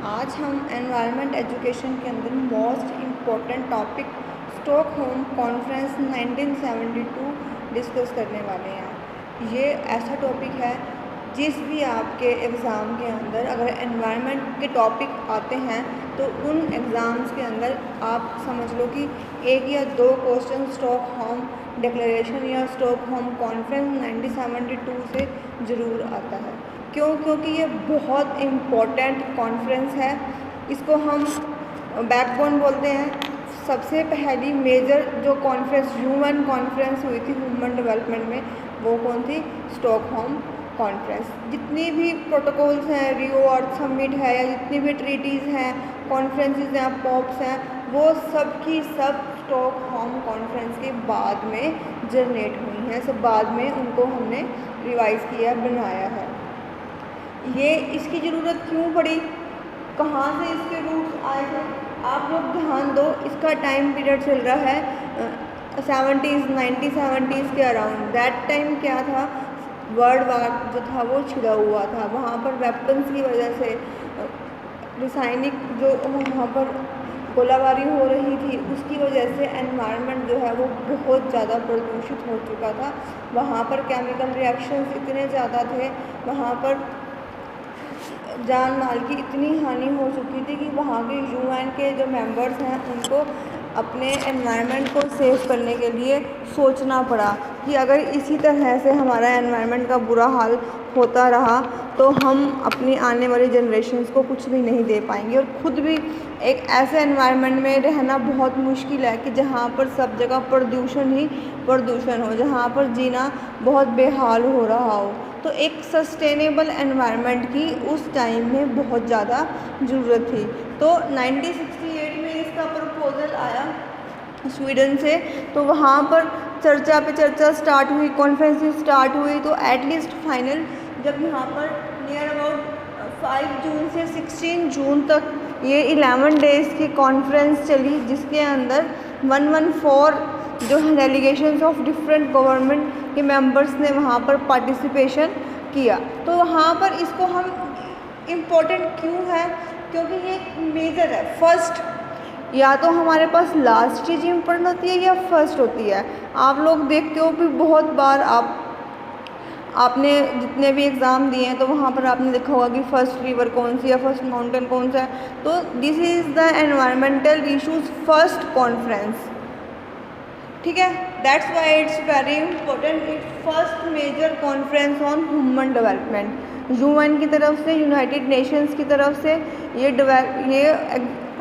आज हम environment education के अंदर most important topic Stockholm conference 1972 discuss करने वाले हैं। ये ऐसा टॉपिक है जिस भी आपके एग्ज़ाम के अंदर अगर एनवायरनमेंट के टॉपिक आते हैं तो उन एग्ज़ाम्स के अंदर आप समझ लो कि एक या दो क्वेश्चन स्टॉकहोम डिक्लेरेशन या स्टॉकहोम कॉन्फ्रेंस 1972 से ज़रूर आता है। क्योंकि ये बहुत इम्पोर्टेंट कॉन्फ्रेंस है। इसको हम बैकबोन बोलते हैं। सबसे पहली मेजर जो कॉन्फ्रेंस ह्यूमन कॉन्फ्रेंस हुई थी ह्यूमन डेवलपमेंट में, वो कौन थी? Stockholm conference. जितनी भी प्रोटोकॉल्स हैं, रियो अर्थ समिट है या जितनी भी ट्रीटीज़ हैं, कॉन्फ्रेंसेस हैं, पॉप्स हैं, वो सब की सब स्टॉकहोम कॉन्फ्रेंस के बाद में जनरेट हुई हैं। सब बाद में उनको हमने रिवाइज़ किया, बनाया है। ये इसकी ज़रूरत क्यों पड़ी, कहाँ से इसके रूट्स आए थे, आप लोग ध्यान दो। इसका टाइम पीरियड चल रहा है 1970s के अराउंड। दैट टाइम क्या था, वर्ल्ड वार जो था वो छिड़ा हुआ था। वहाँ पर वेपन्स की वजह से रासायनिक जो वहाँ पर गोलाबारी हो रही थी, उसकी वजह से एनवायरनमेंट जो है वो बहुत ज़्यादा प्रदूषित हो चुका था। वहाँ पर केमिकल रिएक्शंस इतने ज़्यादा थे, वहाँ पर जान माल की इतनी हानि हो चुकी थी कि वहाँ के यूएन के जो मेंबर्स हैं उनको अपने एनवायरनमेंट को सेव करने के लिए सोचना पड़ा कि अगर इसी तरह से हमारा एनवायरनमेंट का बुरा हाल होता रहा तो हम अपनी आने वाली जनरेशन्स को कुछ भी नहीं दे पाएंगे। और ख़ुद भी एक ऐसे एनवायरनमेंट में रहना बहुत मुश्किल है कि जहाँ पर सब जगह प्रदूषण ही प्रदूषण हो, जहाँ पर जीना बहुत बेहाल हो रहा हो। तो एक सस्टेनेबल एनवायरनमेंट की उस टाइम में बहुत ज़्यादा ज़रूरत थी। तो 1968 में इसका प्रपोजल आया स्वीडन से। तो वहाँ पर चर्चा पे चर्चा स्टार्ट हुई, कॉन्फ्रेंस स्टार्ट हुई। तो एटलीस्ट फाइनल जब यहाँ पर नियर अबाउट 5 जून से 16 जून तक ये 11 डेज़ की कॉन्फ्रेंस चली, जिसके अंदर 114 जो डेलीगेशंस ऑफ डिफरेंट गवर्नमेंट के मेंबर्स ने वहाँ पर पार्टिसिपेशन किया। तो वहाँ पर इसको हम इम्पोर्टेंट क्यों है, क्योंकि ये मेजर है। फर्स्ट, या तो हमारे पास लास्ट चीज़ इम्पोर्टेंट होती है या फर्स्ट होती है। आप लोग देखते हो कि बहुत बार आपने जितने भी एग्ज़ाम दिए हैं तो वहाँ पर आपने देखा होगा कि फ़र्स्ट रिवर कौन सी है, फर्स्ट माउंटेन कौन सा है। तो this is the environmental issues first conference, ठीक है। That's why it's very important. It's first major conference on human development. UN की तरफ से, यूनाइटेड नेशंस की तरफ से ये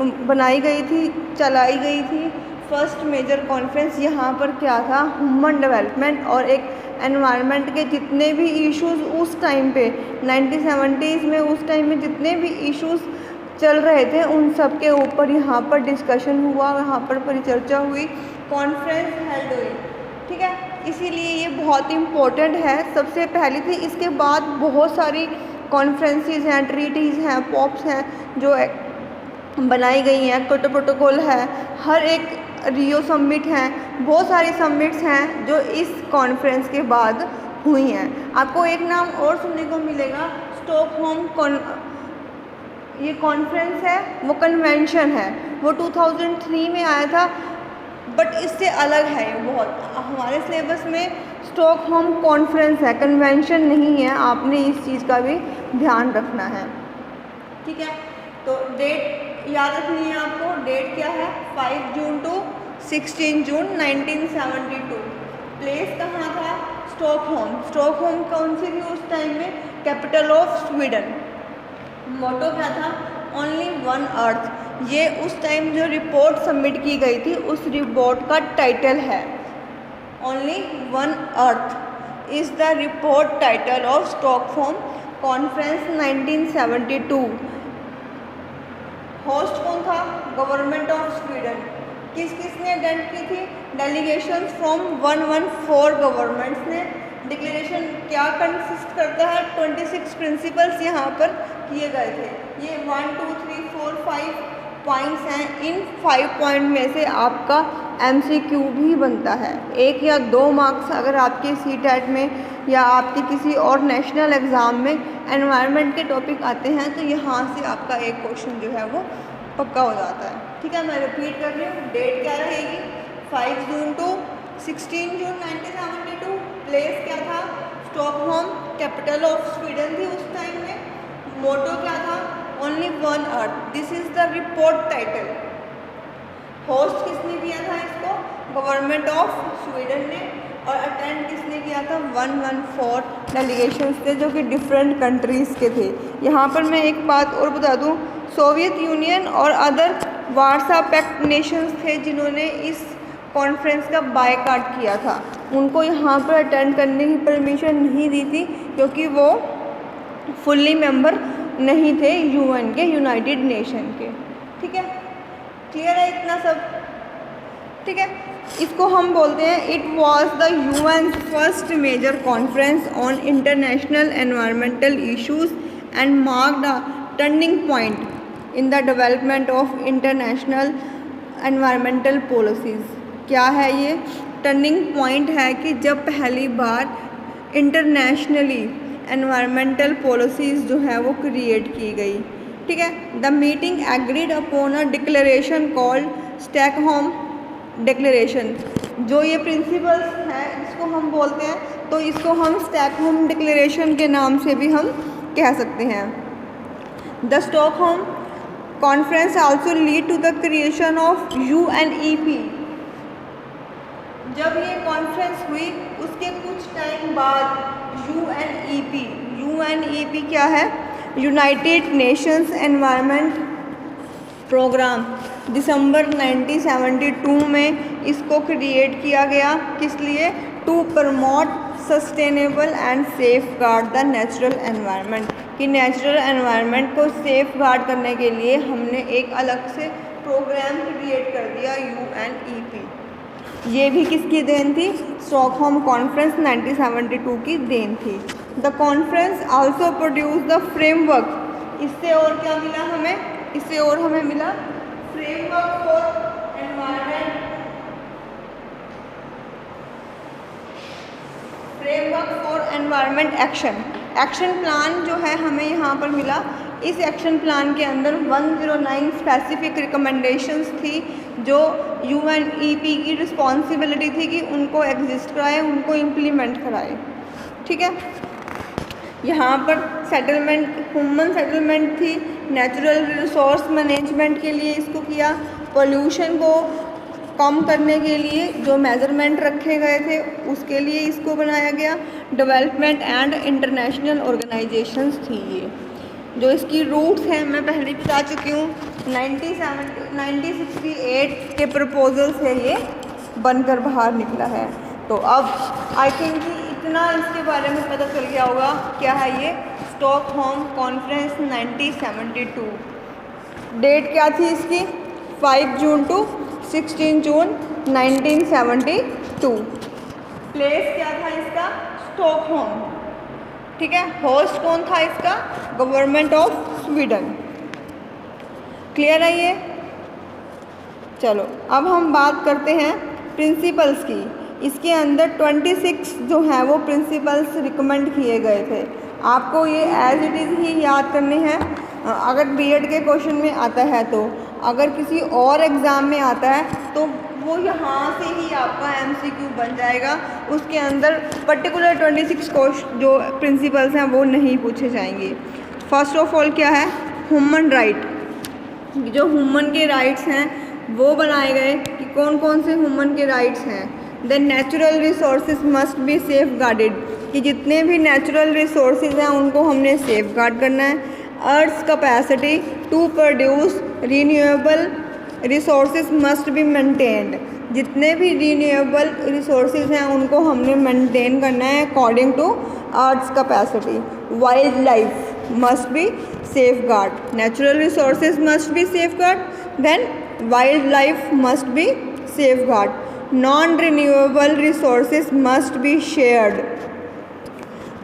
बनाई गई थी, चलाई गई थी फर्स्ट मेजर कॉन्फ्रेंस। यहाँ पर क्या था, ह्यूमन डेवलपमेंट और एक एनवायरनमेंट के जितने भी इश्यूज़ उस टाइम पे 1970s में, उस टाइम में जितने भी इश्यूज़ चल रहे थे उन सब के ऊपर यहाँ पर डिस्कशन हुआ, यहाँ पर परिचर्चा हुई, कॉन्फ्रेंस हेल्ड हुई, ठीक है। इसीलिए ये बहुत इम्पोर्टेंट है। सबसे पहली थी, इसके बाद बहुत सारी कॉन्फ्रेंसेस हैं, ट्रीटीज़ हैं, पॉप्स हैं जो बनाई गई हैं, प्रोटोकॉल है, हर एक रियो समिट हैं, बहुत सारी समिट्स हैं जो इस कॉन्फ्रेंस के बाद हुई हैं। आपको एक नाम और सुनने को मिलेगा, स्टॉकहोम ये कॉन्फ्रेंस है, वो कन्वेंशन है, वो 2003 में आया था। बट इससे अलग है ये बहुत। हमारे सिलेबस में स्टॉकहोम कॉन्फ्रेंस है, कन्वेंशन नहीं है। आपने इस चीज़ का भी ध्यान रखना है, ठीक है। तो डेट याद रखनी है आपको। डेट क्या है, 5 जून टू 16 जून 1972। प्लेस कहाँ था, स्टॉकहोम। स्टॉकहोम कौन सी थी उस टाइम में, कैपिटल ऑफ स्वीडन। मोटो क्या था, ओनली वन अर्थ। ये उस टाइम जो रिपोर्ट सबमिट की गई थी उस रिपोर्ट का टाइटल है, only one earth is the report title of Stockholm conference 1972। Host कौन था, गवर्नमेंट ऑफ स्वीडन। किसने अटेंड की थी, डेलीगेशन फ्रॉम 114 गवर्नमेंट्स ने। डिक्लेरेशन क्या कंसिस्ट करता है, 26 प्रिंसिपल्स यहाँ पर किए गए थे। ये 1 2 3 4 5 पॉइंट्स हैं, इन 5 पॉइंट में से आपका MCQ भी बनता है। 1 या 2 मार्क्स अगर आपके CTET में या आपके किसी और नेशनल एग्ज़ाम में एनवायरनमेंट के टॉपिक आते हैं तो यहाँ से आपका एक क्वेश्चन जो है वो पक्का हो जाता है। ठीक है, मैं रिपीट कर रही हूँ, डेट क्या रहेगी 5 जून टू 16 जून 1972। प्लेस क्या था, स्टॉकहोम, कैपिटल ऑफ स्वीडन थी उस टाइम में। मोटो क्या था, only one earth, this is the report title. Host किसने किया था इसको, गवर्नमेंट ऑफ स्वीडन ने। और अटेंड किसने किया था, 114 डेलीगेशंस थे जो कि डिफरेंट कंट्रीज़ के थे। यहाँ पर मैं एक बात और बता दूँ, सोवियत यूनियन और अदर वार्सा पैक्ट नेशंस थे जिन्होंने इस कॉन्फ्रेंस का बायकॉट किया था। उनको यहाँ पर अटेंड करने की परमिशन नहीं दी थी क्योंकि वो फुल्ली मेंबर नहीं थे UN के, यूनाइटेड नेशन के। ठीक है, क्लियर है इतना सब। ठीक है, इसको हम बोलते हैं it was the UN first major conference on international environmental issues and marked a turning point in the development of international environmental policies. क्या है ये, टर्निंग पॉइंट है कि जब पहली बार इंटरनेशनली एनवायरमेंटल पॉलिसीज़ जो है वो क्रिएट की गई। ठीक है, the meeting agreed upon a declaration called Stockholm declaration. जो ये प्रिंसिपल्स हैं इसको हम बोलते हैं, तो इसको हम स्टॉकहोम डिक्लेरेशन के नाम से भी हम कह सकते हैं। The Stockholm conference also lead to the creation of UNEP। जब ये कॉन्फ्रेंस हुई उसके कुछ टाइम बाद UNEP क्या है, यूनाइटेड नेशंस एनवायरनमेंट प्रोग्राम, दिसंबर 1972 में इसको क्रिएट किया गया। किस लिए, to promote sustainable and safeguard the natural environment, कि नेचुरल एनवायरनमेंट को सेफ गार्ड करने के लिए हमने एक अलग से प्रोग्राम क्रिएट कर दिया UNEP। ये भी किसकी देन थी, स्टॉकहोम कॉन्फ्रेंस 1972 की देन थी। The conference also produce the framework. इससे और क्या मिला हमें, इससे और हमें मिला framework for environment, framework for environment action. Action plan जो है हमें यहाँ पर मिला। इस एक्शन प्लान के अंदर 109 स्पेसिफिक रिकमेंडेशंस थी जो UNEP की रिस्पॉन्सिबिलिटी थी कि उनको एग्जिस्ट कराए, उनको इम्प्लीमेंट कराए। ठीक है, यहाँ पर सेटलमेंट, ह्यूमन सेटलमेंट थी, नेचुरल रिसोर्स मैनेजमेंट के लिए इसको किया, पोल्यूशन को कम करने के लिए जो मेजरमेंट रखे गए थे उसके लिए इसको बनाया गया। डेवलपमेंट एंड इंटरनेशनल ऑर्गेनाइजेशंस थी ये। जो इसकी रूट्स हैं मैं पहले बता चुकी हूँ, 1968 के प्रपोजल से ये बनकर बाहर निकला है। तो अब आई थिंक कि इतना इसके बारे में पता चल गया होगा। क्या है ये, स्टॉकहोम कॉन्फ्रेंस 1972। डेट क्या थी इसकी, 5 जून टू 16 जून 1972। प्लेस क्या था इसका, स्टॉकहोम। ठीक है, होस्ट कौन था इसका, गवर्नमेंट ऑफ स्वीडन। क्लियर है ये। चलो अब हम बात करते हैं प्रिंसिपल्स की। इसके अंदर 26 जो है वो प्रिंसिपल्स रिकमेंड किए गए थे। आपको ये एज इट इज़ ही याद करने हैं अगर बीएड के क्वेश्चन में आता है तो। अगर किसी और एग्ज़ाम में आता है तो वो यहाँ से ही आपका MCQ बन जाएगा। उसके अंदर पर्टिकुलर 26 क्वेश्चन जो प्रिंसिपल्स हैं वो नहीं पूछे जाएंगे। फर्स्ट ऑफ ऑल क्या है, ह्यूमन राइट। जो ह्यूमन के राइट्स हैं वो बनाए गए कि कौन कौन से ह्यूमन के राइट्स हैं। Then natural resources must be safeguarded, कि जितने भी नेचुरल रिसोर्सेज हैं उनको हमने सेफ गार्ड करना है। Earth capacity to produce renewable resources must be maintained, जितने भी रीन्यूएबल रिसोर्सेज हैं उनको हमने मेंटेन करना है according to earth capacity. Wildlife must be safeguard, natural resources must be safeguard, then wildlife must be safeguard. Non renewable resources must be shared.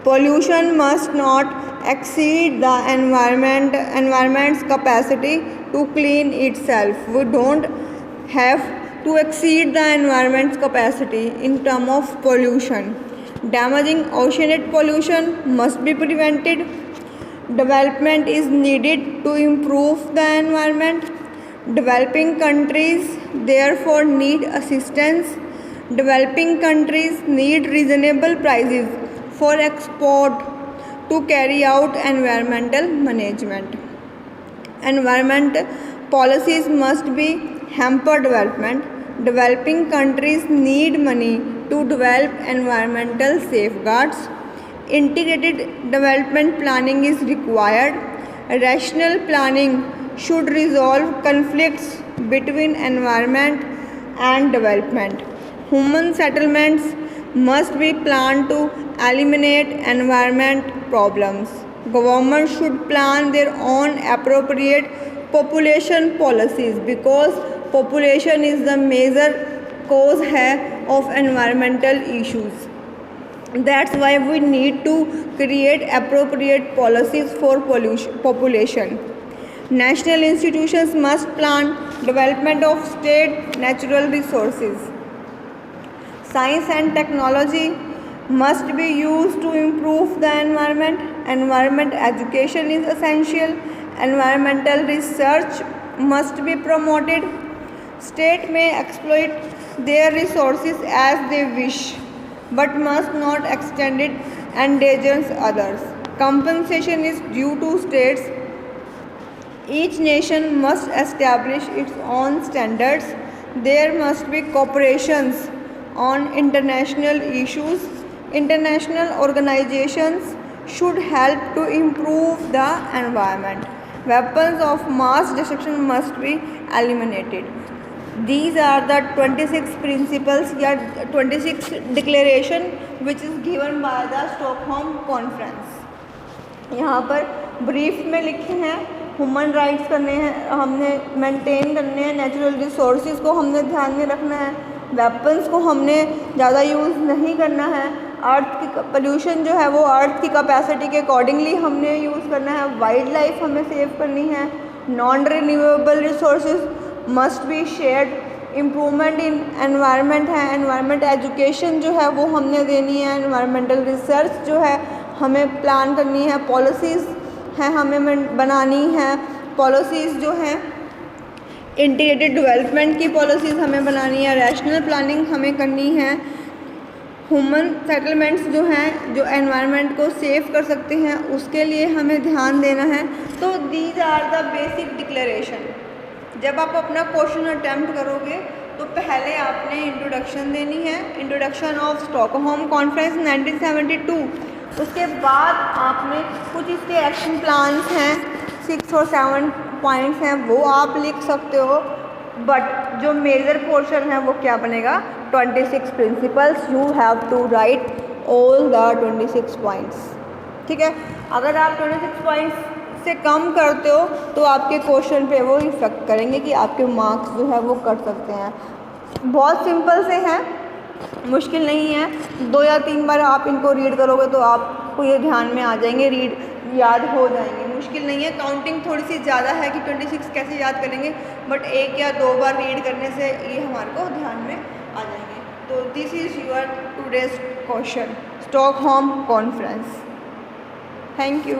Pollution must not exceed the environment's capacity to clean itself. We don't have to exceed the environment's capacity in terms of pollution. Damaging oceanic pollution must be prevented. Development is needed to improve the environment. Developing countries therefore need assistance. Developing countries need reasonable prices for export to carry out environmental management. Environment policies must be hamper development. Developing countries need money to develop environmental safeguards. Integrated development planning is required. Rational planning should resolve conflicts between environment and development. Human settlements must be planned to eliminate environment problems. Government should plan their own appropriate population policies because population is the major cause of environmental issues. That's why we need to create appropriate policies for population. National institutions must plan development of state natural resources. Science and technology must be used to improve the environment. Environment education is essential. Environmental research must be promoted. State may exploit their resources as they wish, but must not extend it and endanger others. Compensation is due to states. Each nation must establish its own standards. There must be cooperations on international issues. International organizations should help to improve the environment. Weapons of mass destruction must be eliminated. These are the 26 principles या 26 declaration which is given by the Stockholm Conference. यहाँ पर brief में लिखे हैं human rights करने हैं, हमने maintain करने हैं, नेचुरल रिसोर्सेज को हमने ध्यान में रखना है, वेपन्स को हमने ज़्यादा यूज़ नहीं करना है, अर्थ की पोल्यूशन जो है वो अर्थ की कैपेसिटी के अकॉर्डिंगली हमने यूज़ करना है, वाइल्ड लाइफ हमें सेव करनी है, non renewable resources must be shared, improvement in environment है, एनवायरनमेंट एजुकेशन जो है वो हमने देनी है, एनवायरमेंटल रिसर्च जो है हमें प्लान करनी है, पॉलिसीज़ हैं हमें बनानी है, पॉलिसीज़ जो हैं इंटीग्रेटेड डेवलपमेंट की पॉलिसीज़ हमें बनानी है, रैशनल प्लानिंग हमें करनी है, ह्यूमन सेटलमेंट्स जो हैं जो एनवायरनमेंट को सेव कर सकते हैं उसके लिए हमें ध्यान देना है. तो these are the basic declaration. जब आप अपना क्वेश्चन अटैम्प्ट करोगे तो पहले आपने इंट्रोडक्शन देनी है, इंट्रोडक्शन ऑफ स्टॉकहोम कॉन्फ्रेंस 1972. उसके बाद आपने कुछ इसके एक्शन प्लान्स हैं, 6 और 7 पॉइंट्स हैं वो आप लिख सकते हो, बट जो मेजर पोर्शन है वो क्या बनेगा 26 principles. You have to write all the 26 points. ठीक है, अगर आप 26 पॉइंट्स से कम करते हो तो आपके क्वेश्चन पे वो इफेक्ट करेंगे कि आपके मार्क्स जो है वो कट सकते हैं. बहुत सिंपल से हैं, मुश्किल नहीं है. 2 या 3 बार आप इनको रीड करोगे तो आपको ये ध्यान में आ जाएंगे, रीड याद हो जाएंगे. मुश्किल नहीं है, काउंटिंग थोड़ी सी ज़्यादा है कि 26 कैसे याद करेंगे, बट 1 या 2 बार रीड करने से ये हमारे को ध्यान में आ जाएंगे. तो this is your today's question, Stockholm conference. Thank you.